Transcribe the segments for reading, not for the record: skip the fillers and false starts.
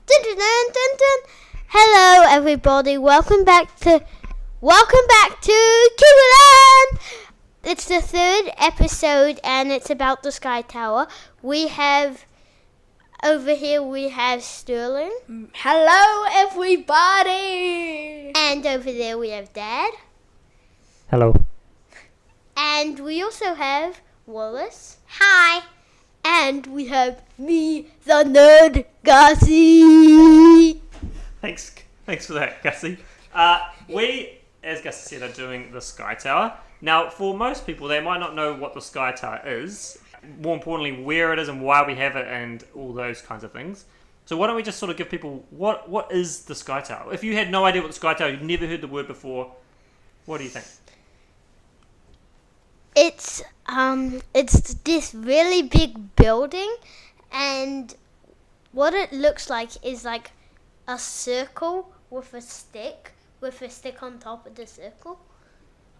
Dun, dun, dun, dun, dun. Hello, everybody. Welcome back to Kiwiland. It's the third episode, and it's about the Sky Tower. Over here we have Sterling. Hello, everybody. And over there we have Dad. Hello. And we also have Wallace. Hi. And we have me, the nerd, Gussie. Thanks for that, Gussie. We, as Gussie said, are doing the Sky Tower. Now, for most people, they might not know what the Sky Tower is. More importantly, where it is and why we have it and all those kinds of things. So why don't we just sort of give people, what is the Sky Tower? If you had no idea what the Sky Tower, you've never heard the word before, what do you think? It's this really big building, and what it looks like is like a circle with a stick on top of the circle.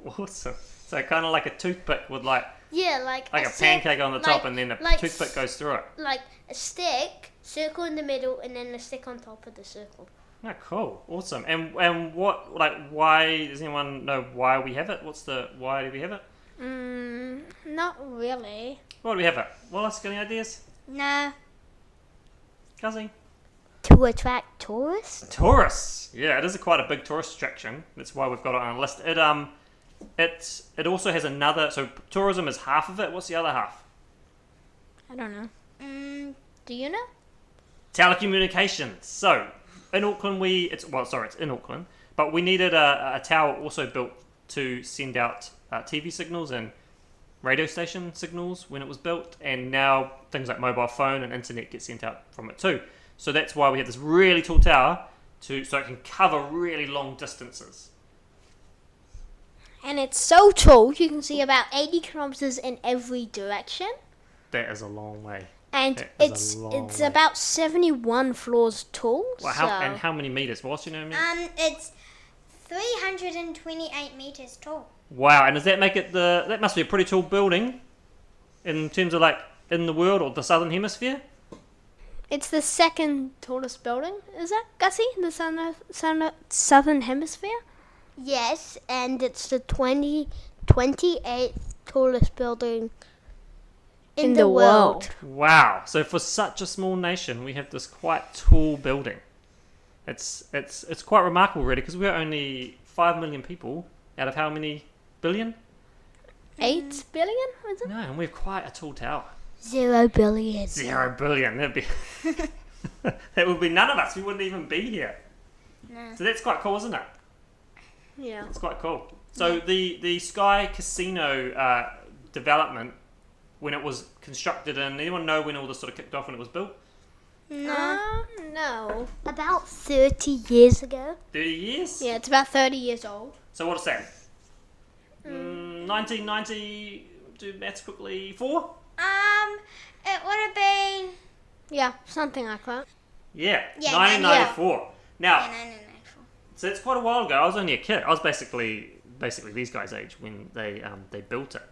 Awesome. So kind of like a toothpick with like a pancake on the top, and then a toothpick goes through it. Like a stick, circle in the middle, and then a stick on top of the circle. Oh, cool. Awesome. And what, like, why, does anyone know why we have it? Why do we have it? Not really. Why do we have it? Wallace, got any ideas? No. Gussie? To attract tourists? Tourists! Yeah, it is quite a big tourist attraction. That's why we've got it on a list. It also has another, so tourism is half of it. What's the other half? I don't know. Do you know? Telecommunications. So, in Auckland it's in Auckland, but we needed a tower also built to send out TV signals and radio station signals when it was built, and now things like mobile phone and internet get sent out from it too. So that's why we have this really tall tower so it can cover really long distances. And it's so tall, you can see about 80 kilometers in every direction. That is a long way. And it's about 71 floors tall. Well, how many meters? What's your name? It's 328 meters tall. Wow, and does that make it that must be a pretty tall building in terms of like in the world or the southern hemisphere? It's the second tallest building, is it, Gussie? In the southern hemisphere? Yes, and it's the 28th tallest building in the world. Wow! So for such a small nation, we have this quite tall building. It's quite remarkable, really, because we're only 5 million people out of how many billion? 8 billion, is it? No, and we have quite a tall tower. 0 billion. 0 billion. That'd be that would be none of us. We wouldn't even be here. No. So that's quite cool, isn't it? Yeah. It's quite cool. So the Sky Casino development, when it was constructed, and anyone know when all this sort of kicked off when it was built? No. About 30 years ago. 30 years? Yeah, it's about 30 years old. So what is that? 1990, do maths quickly, 4? It would have been... Yeah, something like that. Yeah, Yeah, 1994. Now, 1994. so it's quite a while ago. I was only a kid. I was basically these guys' age when they built it.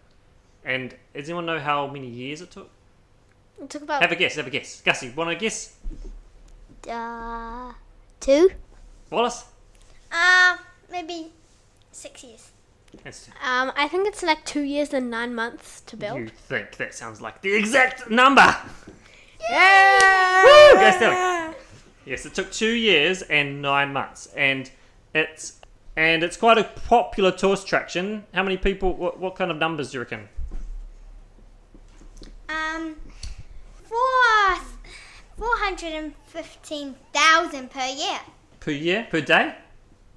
And does anyone know how many years it took? It took about... Have a guess. Gussie, want to guess? 2? Wallace? Maybe 6 years. That's I think it's like 2 years and 9 months to build. You think that sounds like the exact number? Yeah! Woo! Go Sterling. Yes, it took 2 years and 9 months, and it's quite a popular tourist attraction. How many people? What kind of numbers do you reckon? 415,000 per year. Per year? Per day?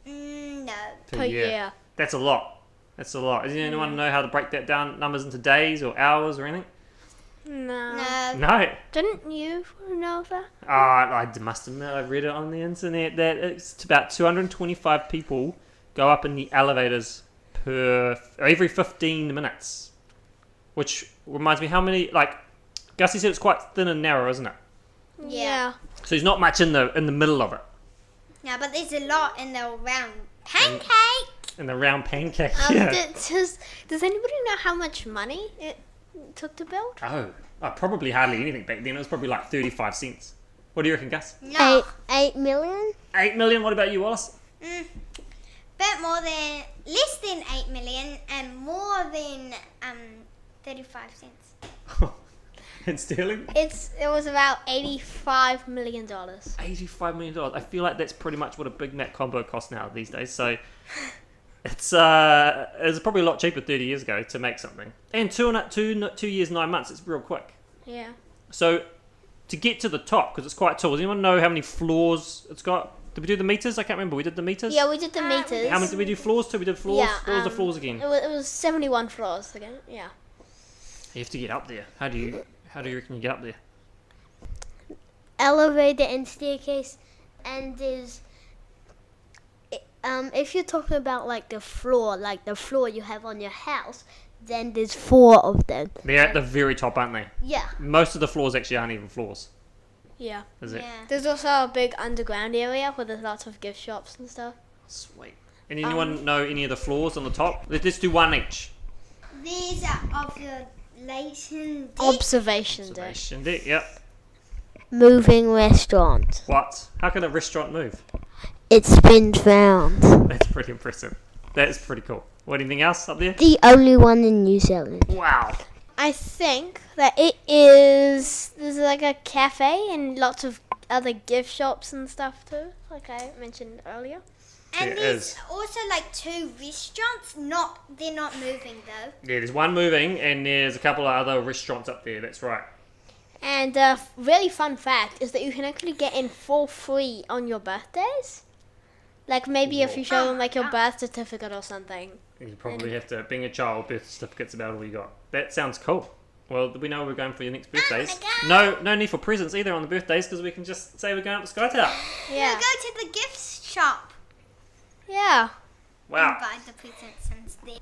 No. Per year. That's a lot. Does anyone know how to break that down, numbers into days or hours or anything? No. No. Didn't you know that? I must admit, I read it on the internet that it's about 225 people go up in the elevators every 15 minutes. Which reminds me, how many, like, Gussie said it's quite thin and narrow, isn't it? Yeah. So there's not much in the middle of it. No, but there's a lot in the round pancake. In the round pancake, yeah. Does anybody know how much money it took to build? Oh, probably hardly anything back then. It was probably like 35 cents. What do you reckon, Gus? No. 8 million. 8 million. What about you, Wallace? Less than 8 million and more than 35 cents. In sterling? It was about $85 million. $85 million. I feel like that's pretty much what a Big Mac combo costs now these days. So it's probably a lot cheaper 30 years ago to make something. And 2 years, 9 months. It's real quick. Yeah. So to get to the top, because it's quite tall, does anyone know how many floors it's got? Did we do the meters? I can't remember. We did the meters? Yeah, we did the meters. How many did we do floors to? We did floors? Yeah, What was the floors again? It was 71 floors again. Yeah. You have to get up there. How do you reckon you get up there? Elevator and staircase, and there's if you're talking about like the floor you have on your house, then there's 4 of them. They're at the very top, aren't they? Yeah. Most of the floors actually aren't even floors, Yeah. is it? Yeah. There's also a big underground area where there's lots of gift shops and stuff. Sweet. And anyone know any of the floors on the top? Let's do one each. These are observation deck. Observation deck. Observation deck, yep. Moving restaurant. What? How can a restaurant move? It spins round. That's pretty impressive. That's pretty cool. What, anything else up there? The only one in New Zealand. Wow. I think that there's like a cafe and lots of other gift shops and stuff too, like I mentioned earlier. And There there's is. also like 2 restaurants. They're not moving though. Yeah, there's one moving and there's a couple of other restaurants up there. That's right. And a really fun fact is that you can actually get in for free on your birthdays. Like maybe if you show them like your birth certificate or something. You probably have to, being a child, birth certificate's about all you got. That sounds cool. Well, we know we're going for your next birthdays. No need for presents either on the birthdays because we can just say we're going up to Sky Tower. Yeah. We'll go to the gift shop Yeah. Wow. and buy the presents instead.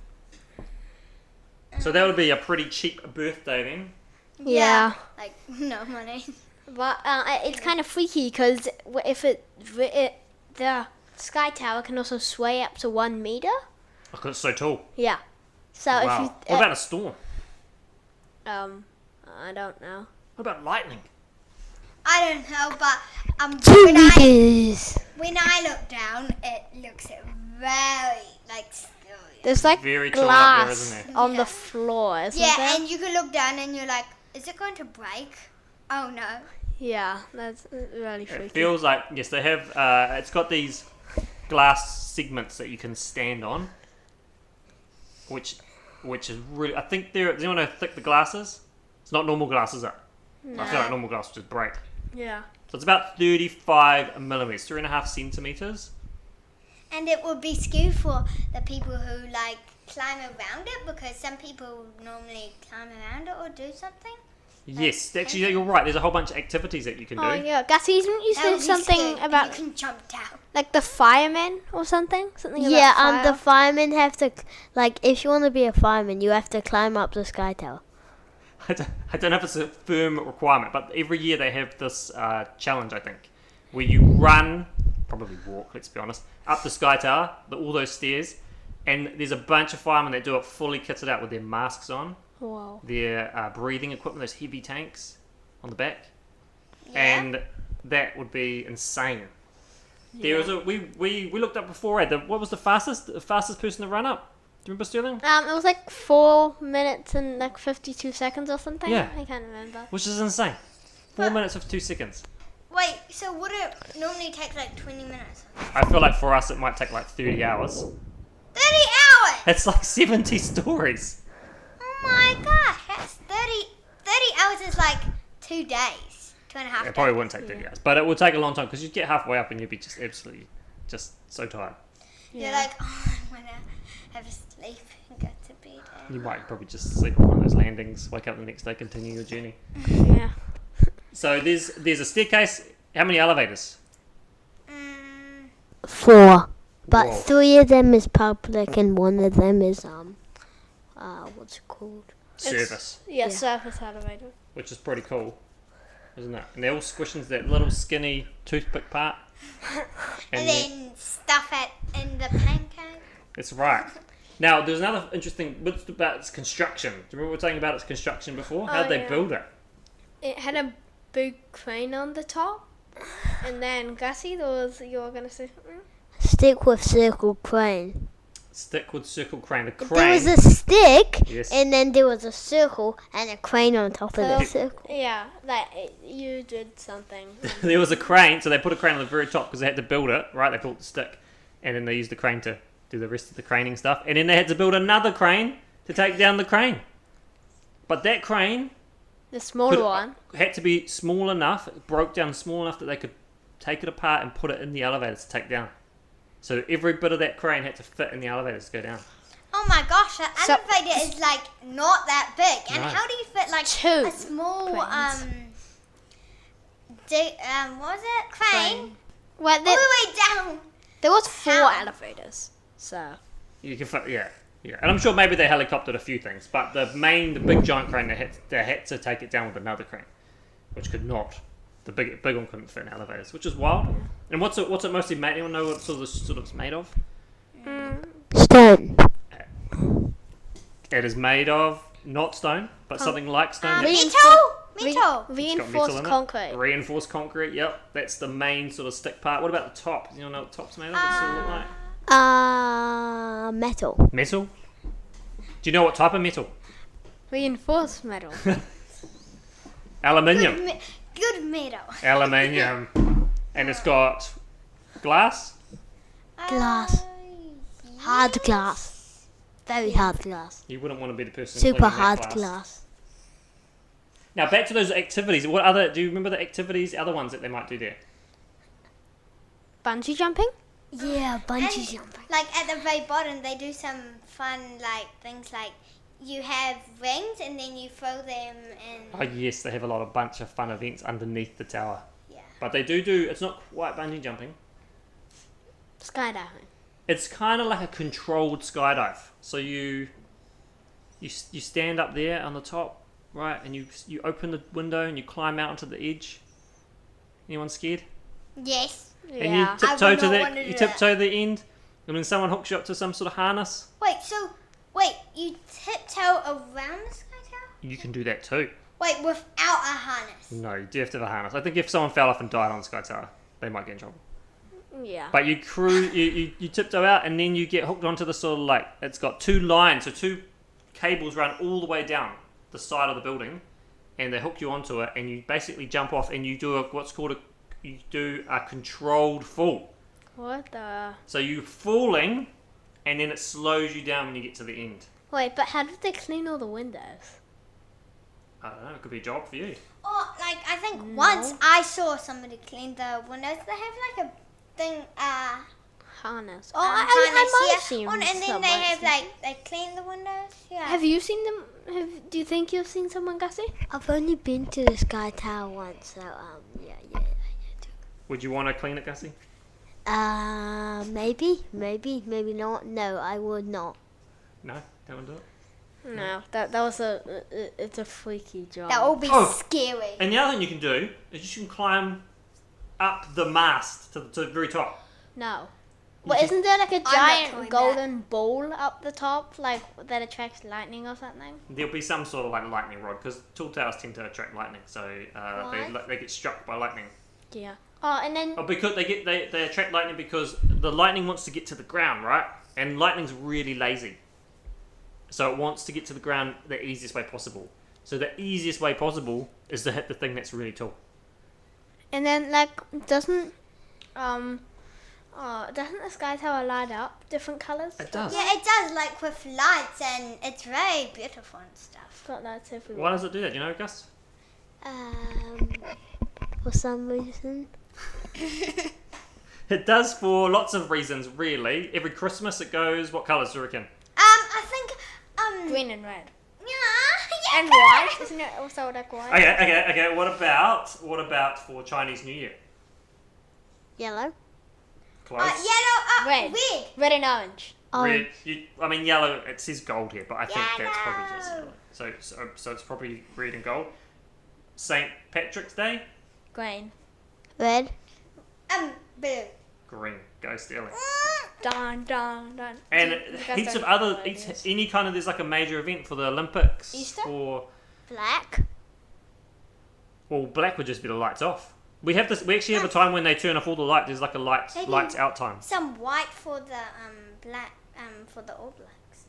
So that would be a pretty cheap birthday then. Yeah. Like, no money. But it's kind of freaky because if the Sky Tower can also sway up to 1 meter. Oh, 'cause it's so tall. Yeah. So Wow. if you What about a storm? I don't know. What about lightning? I don't know, but 2 meters. when I look down, it looks very like scary. There's like Very tall up there, glass isn't there? on Yeah. the floor, isn't Yeah, there? and you can look down and you're like, is it going to break? Oh no. Yeah, that's really It freaky. feels like, yes, they have, it's got these glass segments that you can stand on, which is really, I think does anyone know how thick the glass is? It's not normal glass, is it? I feel like normal glass would just break. Yeah. So it's about 35 millimeters, 3.5 centimeters. And it would be scary for the people who like climb around it because some people normally climb around it or do something. Yes, actually, you're right. There's a whole bunch of activities that you can do. Oh yeah, Gussie, didn't you That say would be something scary, and about you can jump down. like the firemen or something? Something Yeah, about the firemen have to, like, if you want to be a fireman, you have to climb up the Sky Tower. I don't know if it's a firm requirement, but every year they have this challenge, I think, where you run, probably walk, let's be honest, up the Sky Tower, all those stairs, and there's a bunch of firemen that do it fully kitted out with their masks on, Wow. their breathing equipment, those heavy tanks on the back, Yeah. and that would be insane. There was we looked up before, what was the fastest person to run up? Do you remember, Sterling? It was like 4 minutes and like 52 seconds or something. Yeah. I can't remember. Which is insane. 4 minutes 52 seconds. Wait, so would it normally take like 20 minutes? I feel like for us it might take like 30 hours. 30 hours! It's like 70 stories. Oh my gosh, that's 30 hours is like 2 days. 2.5 days. It probably wouldn't take 30 hours, but it would take a long time because you'd get halfway up and you'd be just absolutely just so tired. You're like, oh, I want to have a sleep and go to bed. You might probably just sleep on one of those landings, wake up the next day, continue your journey. Yeah. So there's a staircase. How many elevators? 4. But Whoa. 3 of them is public and 1 of them is, what's it called? Service, Yeah, Yeah. surface elevator. which is pretty cool, isn't it? And they're all squished into that little skinny toothpick part. And then- then stuff it in the pancake. That's right. Now, there's another interesting bit about its construction. Do you remember we were talking about its construction before? How did they yeah. build it? It had a big crane on the top. And then Gussie, you were gonna say something? Stick with circle crane. Stick with circle crane. The crane. There was a stick, Yes. and then there was a circle and a crane on top of the circle. Yeah, you did something. There was a crane, so they put a crane on the very top because they had to build it, right? They built the stick, and then they used the crane to do the rest of the craning stuff. And then they had to build another crane to take down the crane. But that crane The smaller one. had to be small enough, it broke down small enough that they could take it apart and put it in the elevator to take down. So every bit of that crane had to fit in the elevator to go down. Oh my gosh, the elevator is like not that big. And No. how do you fit like Two a small cranes. what was it? Crane? Well, All the way down. there was 4 How? elevators, so You can fit, yeah. And I'm sure maybe they helicoptered a few things, but the big giant crane, they had to take it down with another crane, which could not. The big one couldn't fit in elevators, which is wild. And what's it mostly made? Anyone know what sort of it's made of? Stone. It is made of not stone, but something like stone. Metal? It's got reinforced metal in it. concrete. Reinforced concrete. Yep, that's the main sort of stick part. What about the top? You know what the top's made of? What's it look like? Metal. Metal. Do you know what type of metal? Reinforced metal. Aluminium. Good metal. Aluminium. And it's got glass. Glass. Hard glass. Very hard glass. You wouldn't want to be the person Super cleaning that hard glass. Now back to those activities. What other? Do you remember the activities? Other ones that they might do there? Bungee jumping? Yeah, bungee And, jumping. like at the very bottom, they do some fun like things like you have rings and then you throw them and Oh yes, they have a bunch of fun events underneath the tower. yeah. But they do. It's not quite bungee jumping. Skydiving. It's kind of like a controlled skydive. So you stand up there on the top, right, and you open the window and you climb out onto the edge. Anyone scared? Yes. And Yeah. you I tiptoe would to not want the to you do tiptoe to the end, and then someone hooks you up to some sort of harness. Wait, you tiptoe around the sky tower? You can do that too. Wait, without a harness. No, you do have to have a harness. I think if someone fell off and died on the sky tower, they might get in trouble. Yeah. But you tiptoe out, and then you get hooked onto the sort of like, it's got 2 lines, so 2 cables run all the way down the side of the building, and they hook you onto it, and you basically jump off, and you do a controlled fall. What the? So you're falling, and then it slows you down when you get to the end. Wait, but how did they clean all the windows? I don't know, it could be a job for you. Oh, like I think once I saw somebody clean the windows. They have like a thing, Harness. Oh, harness, I might yeah. have seen Oh, and then someone. they have like they clean the windows. Yeah. Have you seen them? Do you think you've seen someone, Gussie? I've only been to the Sky Tower once, so yeah. Would you want to clean it, Gussie? Maybe not. No, I would not. No? Don't want to do it? No, that was it's a freaky job. That will be Oh. scary. And the other thing you can do is you can climb up the mast to the very top. No. But isn't there like a not giant doing golden ball up the top, like that attracts lightning or something? There'll be some sort of like lightning rod because tall towers tend to attract lightning, so they get struck by lightning. Yeah. Oh, and then Because they attract lightning because the lightning wants to get to the ground, right? And lightning's really lazy, so it wants to get to the ground the easiest way possible. So the easiest way possible is to hit the thing that's really tall. like doesn't the Sky Tower light up different colours? It does. Yeah, it does, like with lights, and it's very beautiful and stuff. It's got lights everywhere. Why does it do that? You know, Gus? For some reason. It does for lots of reasons, really. Every Christmas it goes. What colours do you reckon? I think Green and red. yeah, And white, isn't it also like white? Okay. What about for Chinese New Year? Yellow. Close. Yellow, Red. red. Red and orange. Red. Yellow. It says gold here, but I think that's probably just yellow. So it's probably red and gold. St. Patrick's Day, Green. Red. Blue. green. Go Sterling. Dun. And You guys heaps don't of other know what it is. any kind of there's like a major event for the Olympics. Easter? Or Black. well, black would just be the lights off. We have this. We actually have a time when they turn off all the light. There's like a lights out time. Some white for the black for the All Blacks.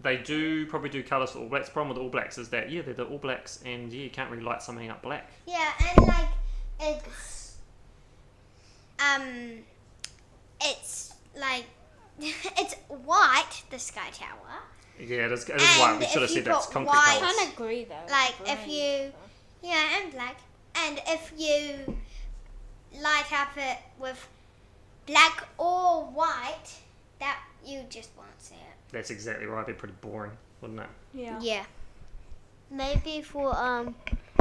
They do probably do colours for All Blacks. The problem with the All Blacks is that they're the All Blacks, and you can't really light something up black. Yeah, and like it's like it's white, the Sky Tower. Yeah, it is white. We should have said that's concrete white- colours. I kind of agree though. Like if you, and black, and if you light up it with black or white, that you just won't see it. That's exactly right. It'd be pretty boring, wouldn't it? Yeah. Yeah. Maybe for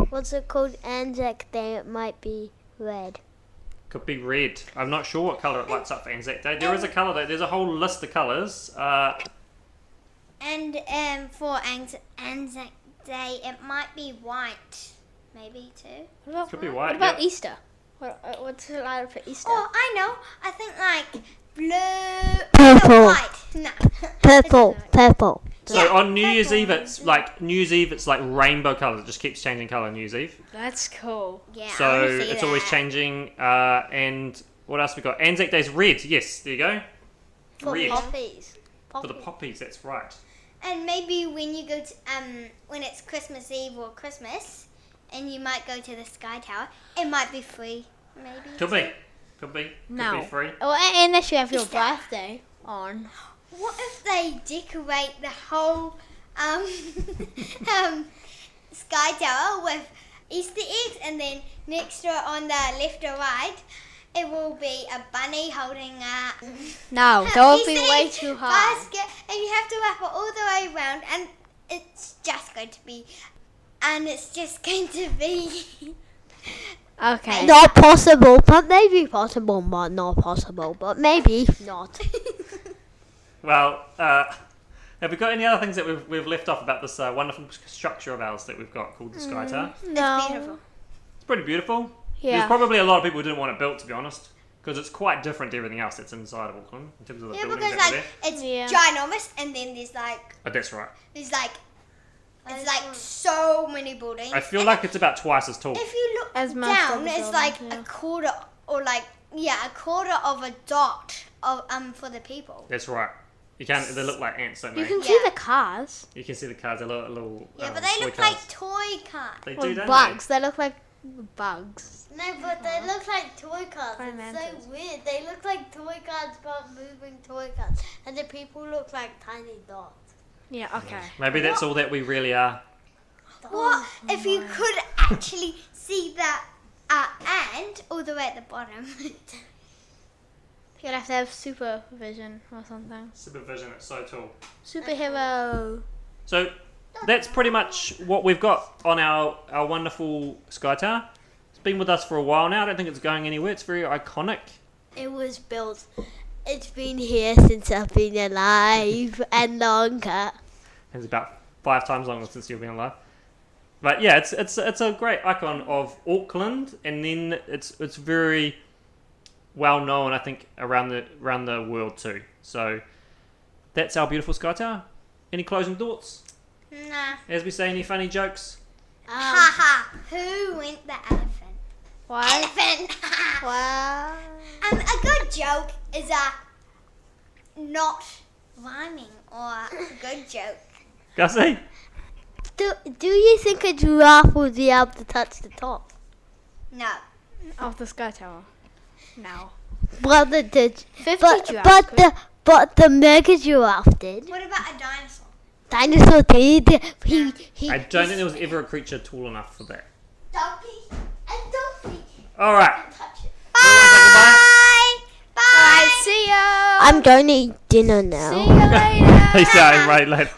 what's it called, Anzac Day, it might be red. Could be red. I'm not sure what colour it lights up for Anzac Day. There is a colour though. There's a whole list of colours. And for Anzac Day, it might be white, maybe too. Could be white. What about yeah. Easter? What's the light for Easter? Oh, I know. I think like blue, Purple. no, white. No. Purple. So Yeah, on New Year's purple. Eve, it's like rainbow colours. It just keeps changing colour on New Year's Eve. That's cool. Yeah. I So wanna see it's always that. changing. And what else we got? Anzac Day's red. Yes, there you go. For Red poppies. for the poppies. That's right. And maybe when you go to when it's Christmas Eve or Christmas, and you might go to the Sky Tower, it might be free. Maybe. Could be. Could be No. free. Well, unless you have your Easter. birthday on. What if they decorate the whole Sky Tower with Easter eggs, and then next to it on the left or right, it will be a bunny holding a No, that would be Easter way egg too hard. basket, and you have to wrap it all the way around, and it's just going to be Okay. Not possible, but maybe possible, but not possible, but maybe not. Well, have we got any other things that we've left off about this wonderful structure of ours that we've got called the Sky Tower? No. beautiful. It's pretty beautiful. There's Yeah. probably a lot of people who didn't want it built, to be honest, because it's quite different to everything else that's inside of Auckland in terms of the Yeah, buildings because that are like there. it's Yeah. ginormous, and then there's like That's right. it's like so many buildings. I feel like it's about twice as tall. If you look As most of down, the it's like buildings, yeah. a quarter, or like a quarter of a dot of for the people. That's right. You can. They look like ants, don't they? You can Yeah. see the cars. You can see the cars. They're little. Yeah, but they toy look cars. like toy cars. They do, Or don't bugs. They look like bugs. No, but they look like toy cars. Prime It's so answers. weird. They look like toy cars, but moving toy cars. And the people look like tiny dots. Yeah, okay. Maybe that's all that we really are. What if you could actually see the ant all the way at the bottom? You'd have to have supervision or something. Supervision. It's so tall. Superhero. So that's pretty much what we've got on our wonderful Sky Tower. It's been with us for a while now. I don't think it's going anywhere. It's very iconic. It was built. It's been here since I've been alive and longer. It's about 5 times longer since you've been alive. But yeah, it's a great icon of Auckland, and then it's very well known, I think, around the world too. So that's our beautiful Sky Tower. Any closing thoughts? Nah. As we say, any funny jokes? Ha ha. Who went the elephant? What? Elephant. What? A good joke is not rhyming, or a good joke. Gussie? Do you think a giraffe will be able to touch the top? No. Off the Sky Tower. No. But the 50 giraffes but the mega giraffe did. What about a dinosaur? Dinosaur did. He I don't think there was ever a creature tall enough for that. Donkey. A donkey. All right. Touch it. Bye. Bye. See ya. I'm going to eat dinner now. See you later. Peace out, right later.